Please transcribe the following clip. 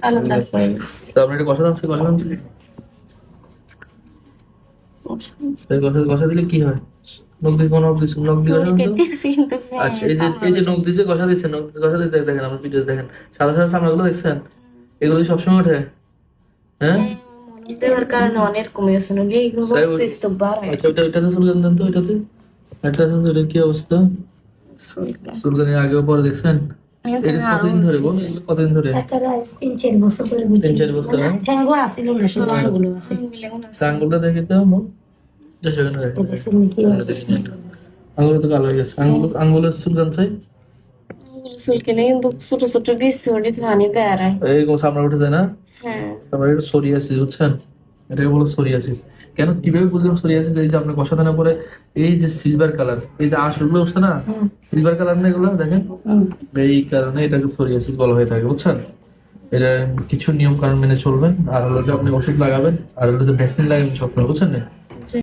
কালো দাগ পড়ে গেছে। তো আপনার এটা কষা আছে কষা দিলে কি হয়? নখ দিয়ে কোনো নখ দিয়ে চুল কেটেছি কিন্তু আচ্ছা, এই যে নখ দিয়ে যে কষা দিচ্ছে, নখ দিয়ে কষা দিতে দেখেন, আমার ভিডিও দেখেন, সাদা সাদা চামড়াগুলো দেখছেন, এগুলো কি সবসময় ওঠে? হ্যাঁ, দেওয়ার কারণে অনেক কমে গেছে, নইলে এগুলো তাই তো স্তূপবার হয়। আচ্ছা, ওইটাতে চুলকানি দেন তো, ওইটাতে এটা ওটার কি অবস্থা? চুলকানি আগেও পরে দেখছেন? এটা কতদিন ধরে বোন, এগুলো কতদিন ধরে? 3-4 বছর ধরে 3-4 বছর, হ্যাঁ? ঠ্যাঙ্গো আসিল না, শুধু আঙ্গুলো আছে। আঙ্গুলটা দেখে তো মন, সেখানে দেখেন, দেখেছেন কি অবস্থা? আঙ্গুল তো কালো হয়ে গেছে, আঙ্গুলের চুলকান চাই, চুলকানি কিন্তু ছোট ছোট বিষ ওটি পানি বেড়ায়। এইরকম চামড়া উঠে যায় না? হ্যাঁ, তারপরে এটা সোরিয়াসিস, বুঝছেন? এটাকে বলো সোরিয়াসিস। কেন, কিভাবে বুঝলাম সোরিয়াসিস? এই যে আপনি কষা দানা পরে এই যে সিলভার কালার, এই যে আঁশগুলো উঠছে না, সিলভার কালার না এগুলো দেখেন, এই কারণে এটাকে সোরিয়াসিস বলা হয়ে থাকে, বুঝছেন? এটা কিছু নিয়ম কানুন মেনে চলবেন, আর হলো যে আপনি ওষুধ লাগাবেন, আর হলো যে ভ্যাকসিন লাগাবেন সবসময়, বুঝছেন না?